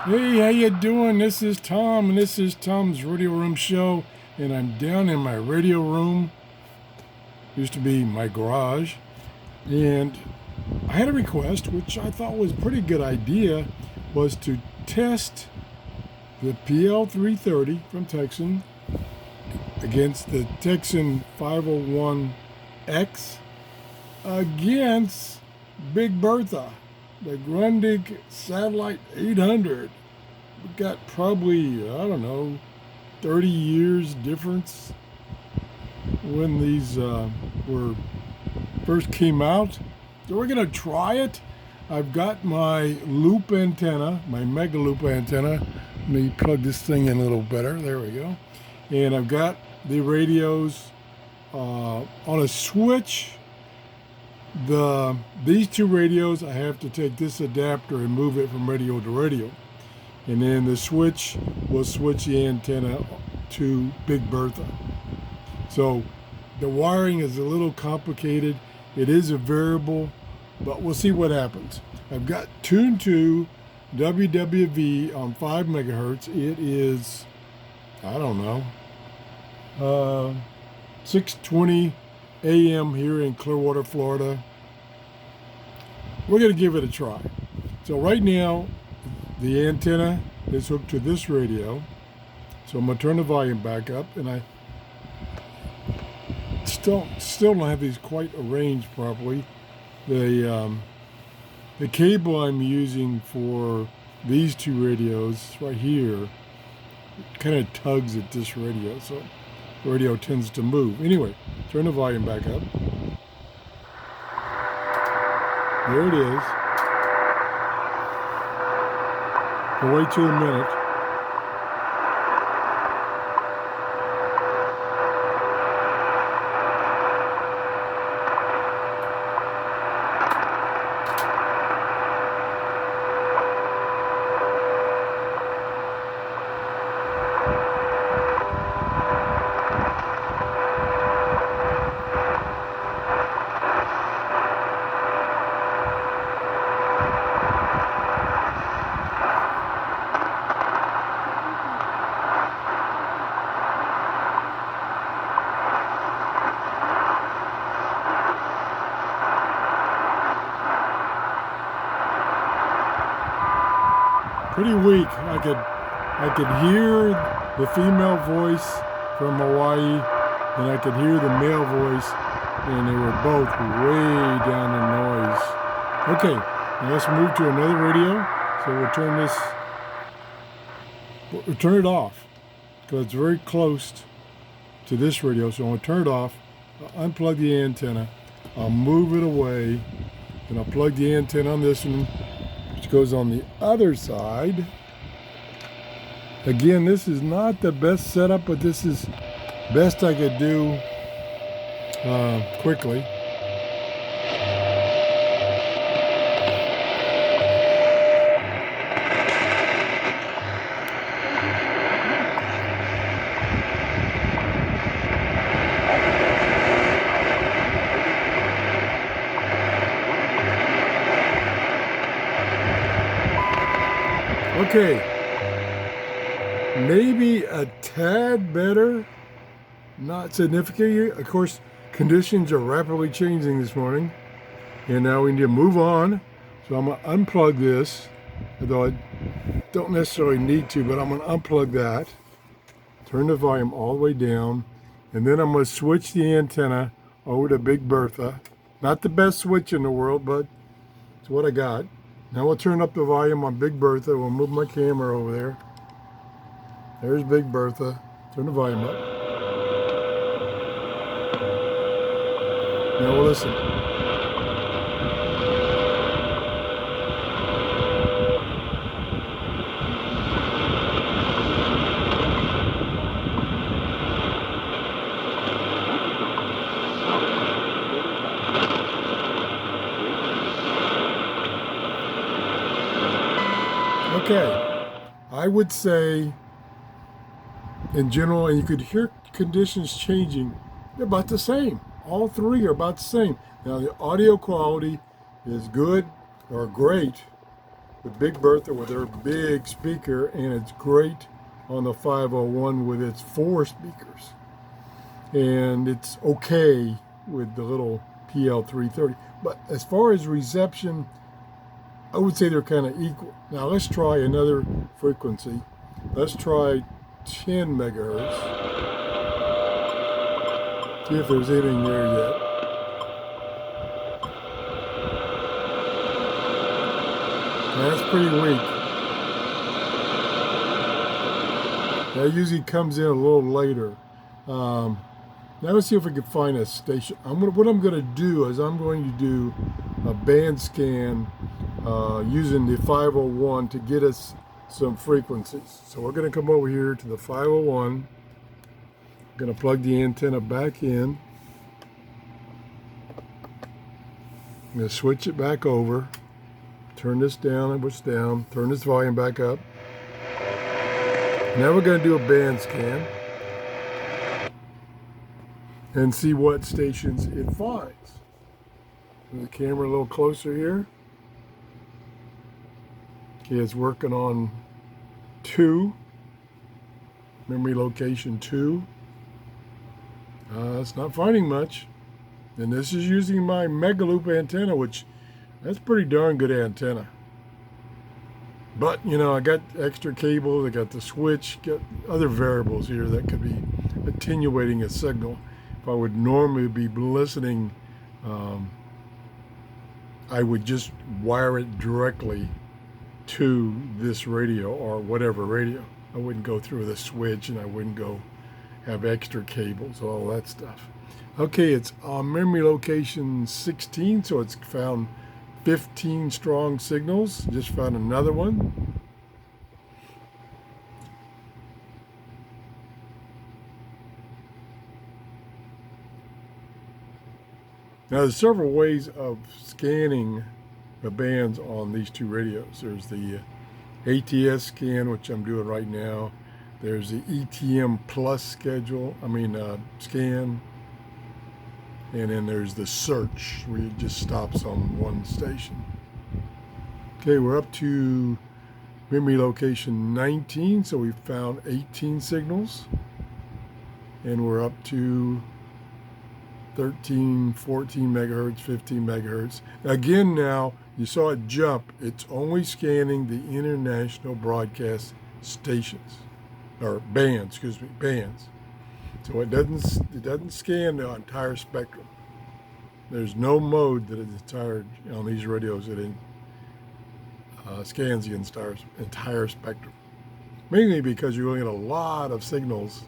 Hey, how you doing? This is Tom, and this is Tom's Radio Room Show, and I'm down in my radio room. Used to be my garage, and I had a request, which I thought was a pretty good idea, was to test the PL-330 from Texan against the Tecsun 501x against Big Bertha, the Grundig Satellite 800. We got probably, I don't know, 30 years difference when these were first came out. So we're gonna try it. I've got my loop antenna, my mega loop antenna. Let me plug this thing in a little better. There we go. And I've got the radios on a switch. These two radios, I have to take this adapter and move it from radio to radio. And then the switch will switch the antenna to Big Bertha. So the wiring is a little complicated. It is a variable, but we'll see what happens. I've got tuned to WWV on 5 megahertz. It is, I don't know, 6:20 a.m. here in Clearwater, Florida. We're going to give it a try. So right now, the antenna is hooked to this radio. So I'm going to turn the volume back up, and I still don't have these quite arranged properly. The cable I'm using for these two radios right here kind of tugs at this radio, so the radio tends to move. Anyway, turn the volume back up. There it is. We'll wait till a minute. Pretty weak. I could hear the female voice from Hawaii, and I could hear the male voice, and they were both way down in noise. Okay, now let's move to another radio. So we'll turn it off because it's very close to this radio. So I'm gonna turn it off. I'll unplug the antenna. I'll move it away, and I'll plug the antenna on this one, which goes on the other side. Again, this is not the best setup, but this is best I could do quickly. Okay, maybe a tad better, not significantly. Of course, conditions are rapidly changing this morning, and now we need to move on. So I'm going to unplug this, although I don't necessarily need to, but I'm going to unplug that, turn the volume all the way down, and then I'm going to switch the antenna over to Big Bertha. Not the best switch in the world, but it's what I got. Now we'll turn up the volume on Big Bertha. We'll move my camera over there. There's Big Bertha. Turn the volume up. Now we'll listen. Okay, I would say in general, and you could hear conditions changing, they're about the same. All three are about the same. Now the audio quality is good or great with Big Bertha with her big speaker, and it's great on the 501 with its 4 speakers. And it's okay with the little PL-330. But as far as reception, I would say they're kind of equal. Now let's try another frequency. Let's try 10 megahertz. See if there's anything there yet. That's pretty weak. That usually comes in a little later. Now let's see if we can find a station. What I'm going to do is I'm going to do a band scan using the 501 to get us some frequencies. So we're going to come over here to the 501. I'm going to plug the antenna back in. I'm going to switch it back over. Turn this down and what's down. Turn this volume back up. Now we're going to do a band scan and see what stations it finds. Move the camera a little closer here. Okay, it's working on 2, memory location 2. It's not finding much. And this is using my Megaloop antenna, which that's pretty darn good antenna. But, you know, I got extra cables, I got the switch, got other variables here that could be attenuating a signal. If I would normally be listening, I would just wire it directly to this radio or whatever radio. I wouldn't go through the switch and I wouldn't go have extra cables, all that stuff. Okay, it's on memory location 16, so it's found 15 strong signals. Just found another one. Now there's several ways of scanning the bands on these 2 radios. There's the ATS scan, which I'm doing right now. There's the ETM plus scan. And then there's the search, where it just stops on one station. Okay, we're up to memory location 19, so we found 18 signals. And we're up to 13, 14 megahertz, 15 megahertz. Again now, you saw it jump. It's only scanning the international broadcast stations, or bands, bands. So it doesn't scan the entire spectrum. There's no mode that is on these radios that scans the entire spectrum. Mainly because you're going to get a lot of signals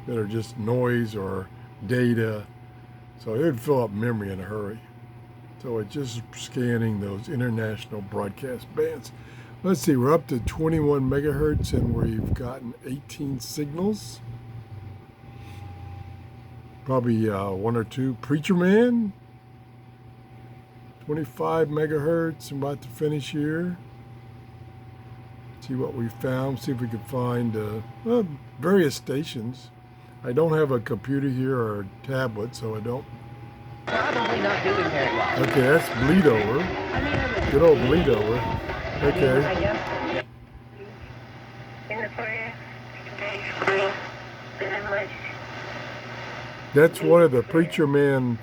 that are just noise or data. So it would fill up memory in a hurry. So it's just scanning those international broadcast bands. Let's see, we're up to 21 megahertz and we've gotten 18 signals. Probably 1 or 2. Preacher Man, 25 megahertz. I'm about to finish here. See what we found. See if we can find various stations. I don't have a computer here or a tablet, so I don't. Probably not doing very well. Okay, that's bleed over. Good old bleed over. Okay. That's one of the Preacher Man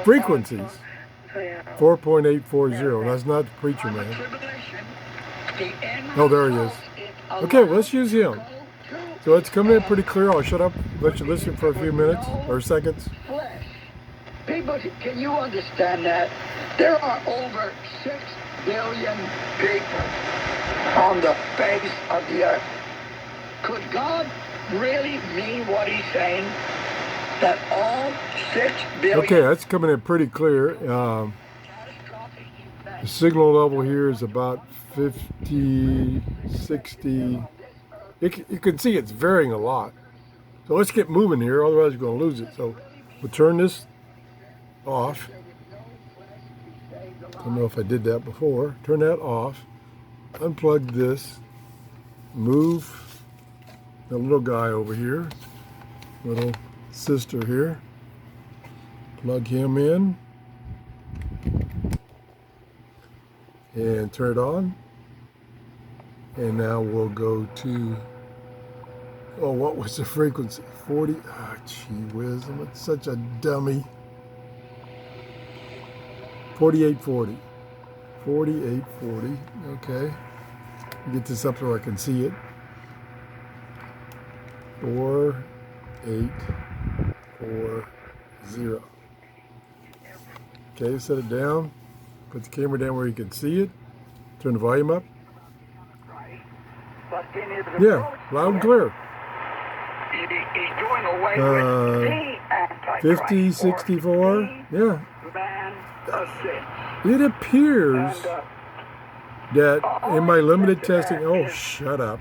frequencies. 4.840. That's not the Preacher Man. Oh, there he is. Okay, well, let's use him. So it's coming in pretty clear. I'll shut up, let you listen for a few minutes or seconds. People, can you understand that? There are over 6 billion people on the face of the earth. Could God really mean what he's saying? That all 6 billion... Okay, that's coming in pretty clear. The signal level here is about 50, 60. You can see it's varying a lot. So let's get moving here, otherwise you're going to lose it. So we'll turn this off. I don't know if I did that before. Turn that off. Unplug this. Move the little guy over here. Little sister here. Plug him in. and turn it on. And now we'll go to, oh, what was the frequency? 40, ah, gee whiz, I'm such a dummy. 4840. 4840, okay. Get this up so I can see it. 4840. Okay, set it down. Put the camera down where you can see it. Turn the volume up. Yeah, loud and clear. 50, 64. Yeah. It appears that in my limited testing, oh, shut up.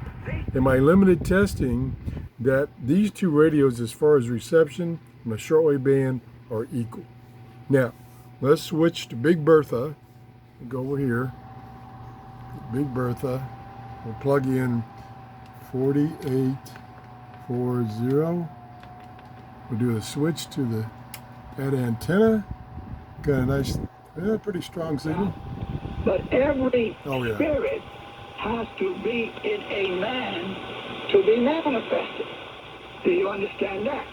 In my limited testing, that these two radios, as far as reception and the shortwave band, are equal. Now, let's switch to Big Bertha. Go over here. Big Bertha. We'll plug in 4840. We'll do a switch to that antenna. Got a nice, pretty strong signal. But every spirit has to be in a man to be manifested. Do you understand that?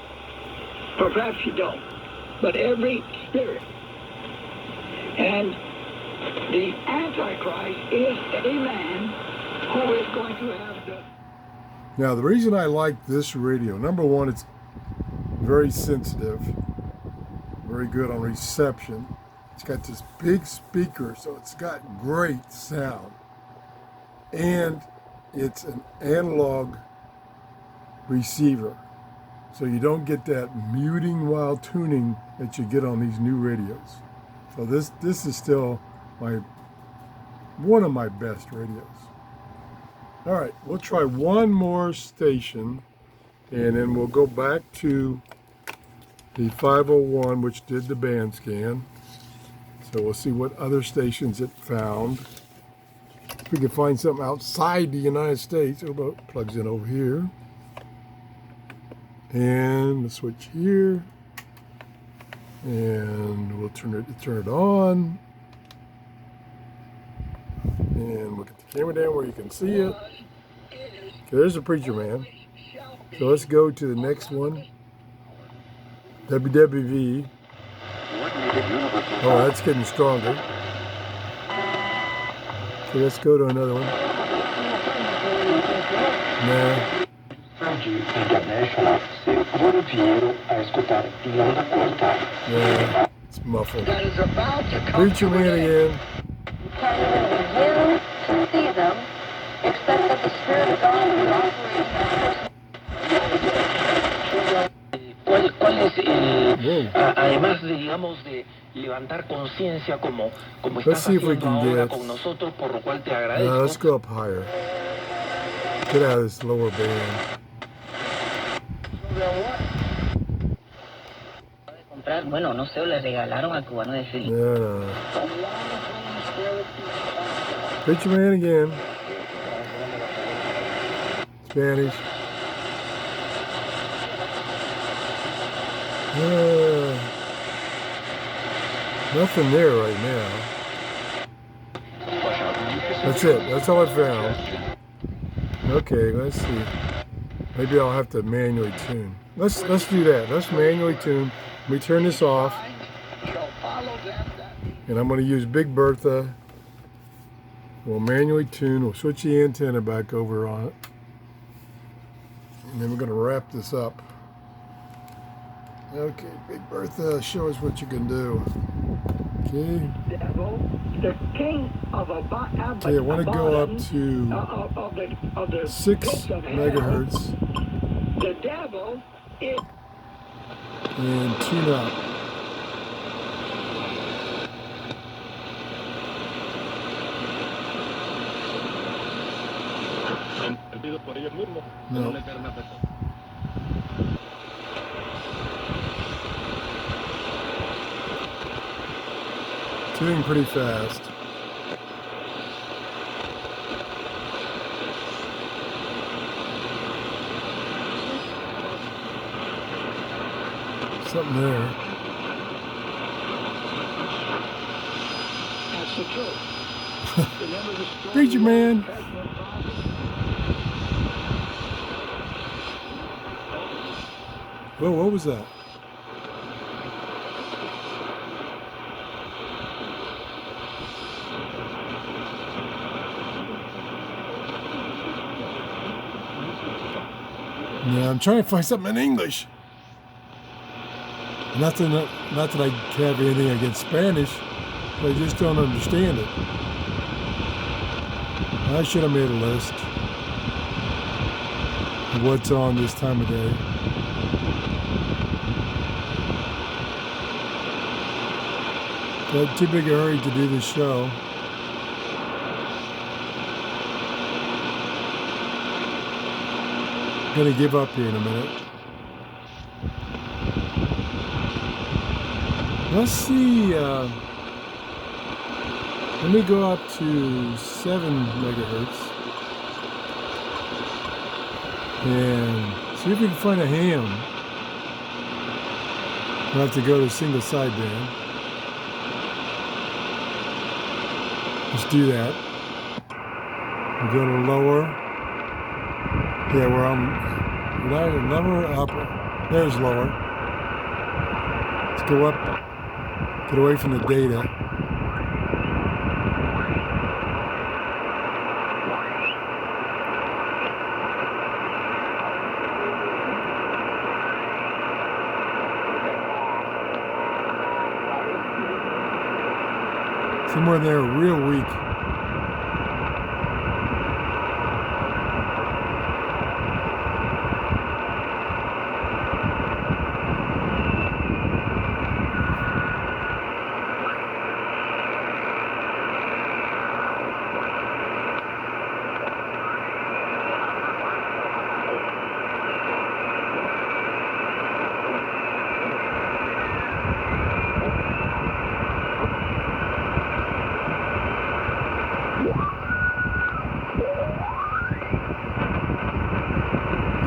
Or perhaps you don't. But every spirit. And the Antichrist is a man who is going to have the... Now, the reason I like this radio, number one, it's very sensitive, very good on reception. It's got this big speaker, so it's got great sound. And it's an analog receiver. So you don't get that muting while tuning that you get on these new radios. So this is still one of my best radios. All right, we'll try one more station, and then we'll go back to the 501, which did the band scan. So we'll see what other stations it found. If we can find something outside the United States, it plugs in over here. And the switch here. And we'll turn it on. And we'll get the camera down where you can see it. Okay, there's the preacher man. So let's go to the next one. WWV. Oh, that's getting stronger. So let's go to another one. Nah. Yeah, it's muffled. Preacher man again. See them, except that the Spirit of God will operate. ¿Cuál es además de, digamos, de levantar conciencia como estás haciendo ahora con nosotros, por lo cual te agradezco? Let's go up higher. Get out of this lower band. Bueno, no sé, le regalaron al cubano de Philly. No. Preacher man again. Spanish. Nothing there right now. That's it. That's all I found. Okay, let's see. Maybe I'll have to manually tune. Let's do that. Let's manually tune. Let me turn this off. And I'm going to use Big Bertha. We'll manually tune. We'll switch the antenna back over on it. And then we're going to wrap this up. Okay, Big Bertha, show us what you can do. Okay. The king of okay, I want to go up to 6 megahertz. The devil is... And tune up. No. Tuning pretty fast. Something there. That's the truth. Preacher man. Whoa, what was that? Yeah, I'm trying to find something in English. Not that I have anything against Spanish, but I just don't understand it. I should have made a list of what's on this time of day. Got too big a hurry to do this show. I'm gonna give up here in a minute. Let's see. Let me go up to 7 megahertz and see if we can find a ham. We'll have to go to single sideband. Let's do that. We go to lower. Yeah, where I'm. Lower, upper. There's lower. Let's go up. Get away from the data. Somewhere there, real weak.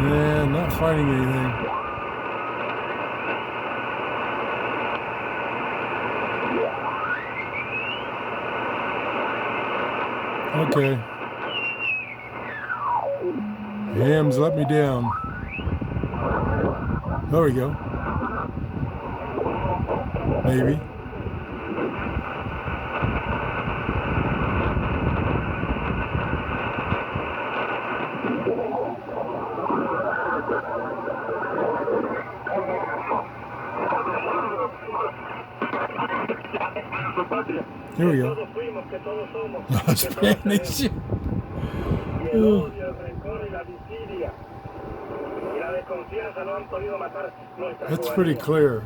Yeah, not finding anything. Okay. Hams let me down. There we go. Maybe. Here we go. Spanish. Oh. That's pretty clear.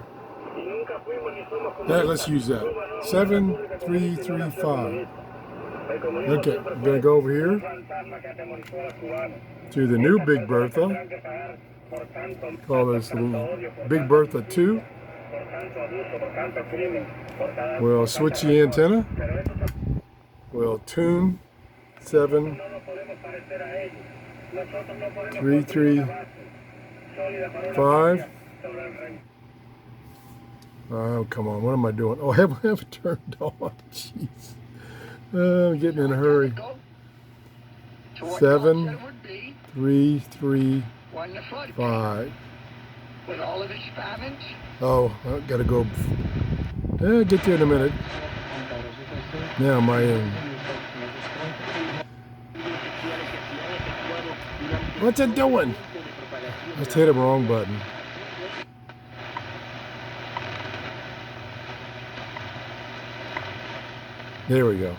Yeah, let's use that. 7335. Okay, I'm gonna go over here to the new Big Bertha. Call this Big Bertha 2. We'll switch the antenna. We'll tune 7335. Oh, come on. What am I doing? Oh, I have it turned on. Jeez. I'm getting in a hurry. 7335. With all of its famines. Oh, I gotta go. I'll get there in a minute. Now my what's it doing? I just hit the wrong button. There we go.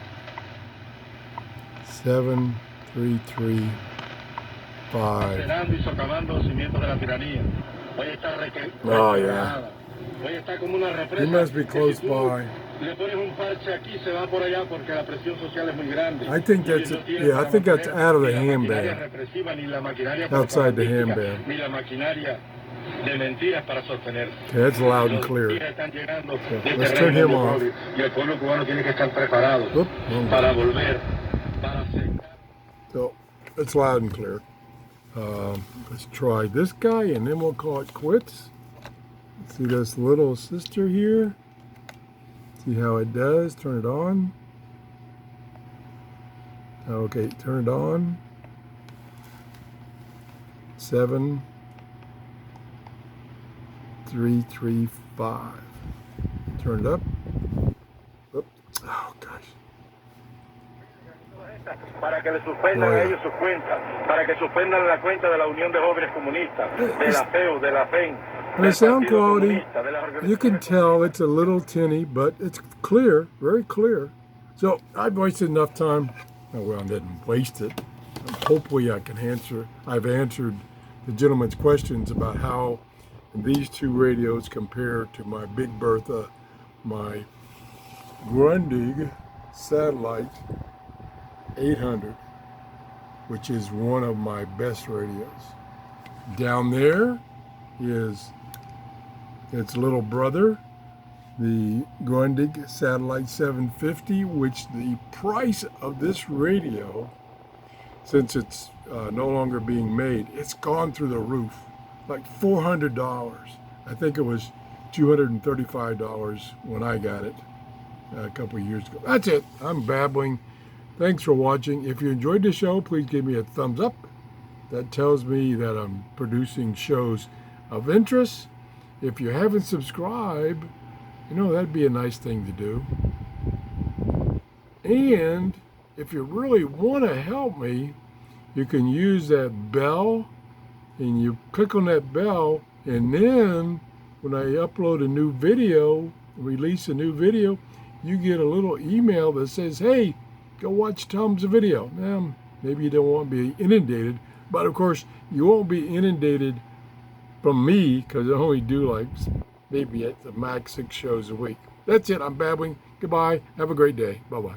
7335. Oh yeah. He must be close by. I think that's yeah. I think that's out of the ham band. Outside the ham band. Okay, that's loud and clear. Okay, let's turn him off. Oop, so it's loud and clear. Let's try this guy and then we'll call it quits. See this little sister here. See how it does. Turn it on. Okay, turned on. 7335. Turned up. Oops. Oh gosh. Para que le suspendan a ellos sus cuentas, para que suspendan la cuenta de la Unión de Jóvenes Comunistas, de la FEU, de la FEN. The sound quality, you can tell it's a little tinny, but it's clear, very clear. So I've wasted enough time. Oh, well, I didn't waste it. Hopefully I can answer. I've answered the gentleman's questions about how these two radios compare to my Big Bertha, my Grundig satellite 800, which is one of my best radios. Down there is its little brother, the Grundig Satellite 750, which the price of this radio, since it's no longer being made, it's gone through the roof, like $400. I think it was $235 when I got it a couple of years ago. That's it. I'm babbling. Thanks for watching. If you enjoyed the show, please give me a thumbs up. That tells me that I'm producing shows of interest. If you haven't subscribed, that'd be a nice thing to do. And if you really want to help me, you can use that bell, and you click on that bell, and then when I upload a new video, release a new video, you get a little email that says, hey, go watch Tom's video. Now, maybe you don't want to be inundated, but of course, you won't be inundated from me because I only do like maybe at the max 6 shows a week. That's it. I'm babbling. Goodbye. Have a great day. Bye-bye.